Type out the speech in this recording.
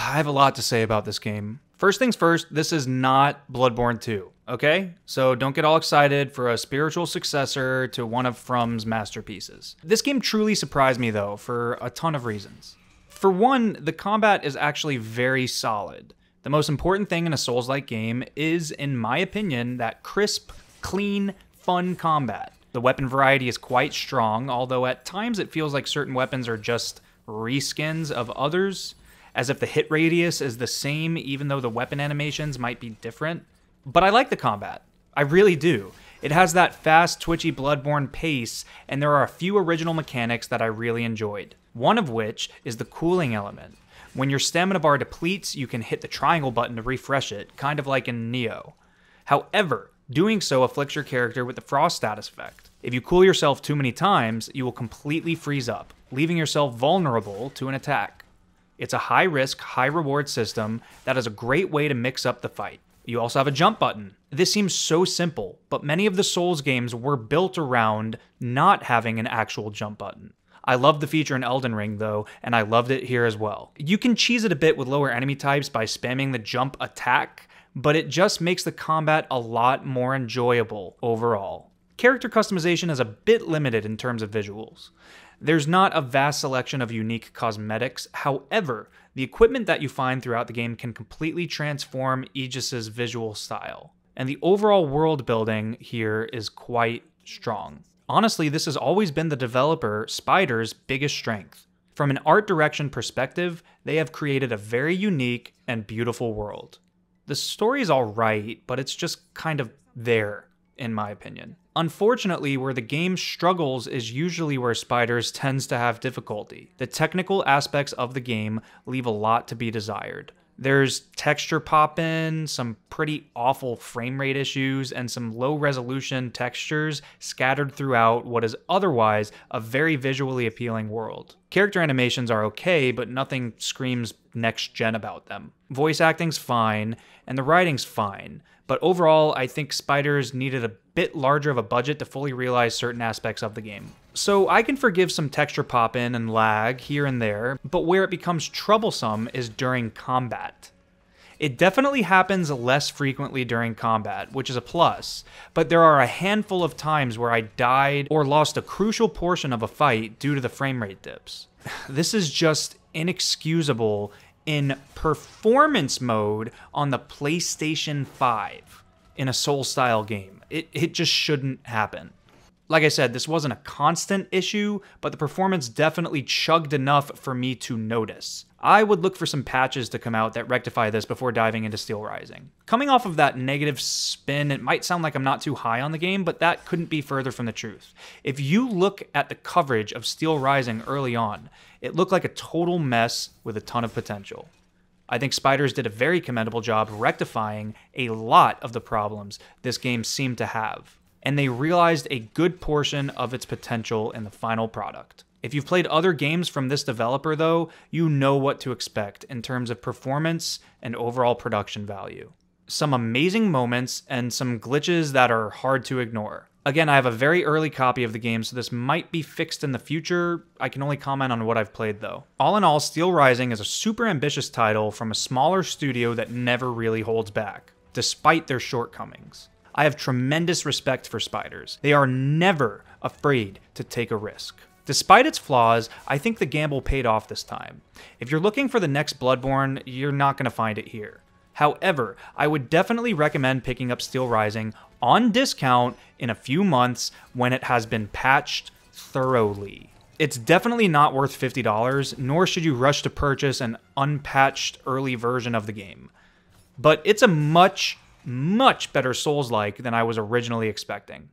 I have a lot to say about this game. First things first, this is not Bloodborne 2, okay? So don't get all excited for a spiritual successor to one of From's masterpieces. This game truly surprised me though, for a ton of reasons. For one, the combat is actually very solid. The most important thing in a Souls-like game is, in my opinion, that crisp, clean, fun combat. The weapon variety is quite strong, although at times it feels like certain weapons are just reskins of others, as if the hit radius is the same even though the weapon animations might be different. But I like the combat. I really do. It has that fast, twitchy Bloodborne pace, and there are a few original mechanics that I really enjoyed. One of which is the cooling element. When your stamina bar depletes, you can hit the triangle button to refresh it, kind of like in Nioh. However, doing so afflicts your character with the frost status effect. If you cool yourself too many times, you will completely freeze up, leaving yourself vulnerable to an attack. It's a high-risk, high-reward system that is a great way to mix up the fight. You also have a jump button. This seems so simple, but many of the Souls games were built around not having an actual jump button. I loved the feature in Elden Ring though, and I loved it here as well. You can cheese it a bit with lower enemy types by spamming the jump attack, but it just makes the combat a lot more enjoyable overall. Character customization is a bit limited in terms of visuals. There's not a vast selection of unique cosmetics, however, the equipment that you find throughout the game can completely transform Aegis's visual style. And the overall world building here is quite strong. Honestly, this has always been the developer, Spider's, biggest strength. From an art direction perspective, they have created a very unique and beautiful world. The story's alright, but it's just kind of there, in my opinion. Unfortunately, where the game struggles is usually where Spiders tends to have difficulty. The technical aspects of the game leave a lot to be desired. There's texture pop-in, some pretty awful frame rate issues, and some low-resolution textures scattered throughout what is otherwise a very visually appealing world. Character animations are okay, but nothing screams next-gen about them. Voice acting's fine, and the writing's fine, but overall, I think Spiders needed a bit larger of a budget to fully realize certain aspects of the game. So I can forgive some texture pop-in and lag here and there, but where it becomes troublesome is during combat. It definitely happens less frequently during combat, which is a plus, but there are a handful of times where I died or lost a crucial portion of a fight due to the frame rate dips. This is just inexcusable in performance mode on the PlayStation 5 in a Souls-style game. It just shouldn't happen. Like I said, this wasn't a constant issue, but the performance definitely chugged enough for me to notice. I would look for some patches to come out that rectify this before diving into Steelrising. Coming off of that negative spin, it might sound like I'm not too high on the game, but that couldn't be further from the truth. If you look at the coverage of Steelrising early on, it looked like a total mess with a ton of potential. I think Spiders did a very commendable job rectifying a lot of the problems this game seemed to have, and they realized a good portion of its potential in the final product. If you've played other games from this developer though, you know what to expect in terms of performance and overall production value. Some amazing moments and some glitches that are hard to ignore. Again, I have a very early copy of the game, so this might be fixed in the future. I can only comment on what I've played though. All in all, Steelrising is a super ambitious title from a smaller studio that never really holds back, despite their shortcomings. I have tremendous respect for Spiders. They are never afraid to take a risk. Despite its flaws, I think the gamble paid off this time. If you're looking for the next Bloodborne, you're not going to find it here. However, I would definitely recommend picking up Steelrising on discount in a few months when it has been patched thoroughly. It's definitely not worth $50, nor should you rush to purchase an unpatched early version of the game. But it's a much better Souls-like than I was originally expecting.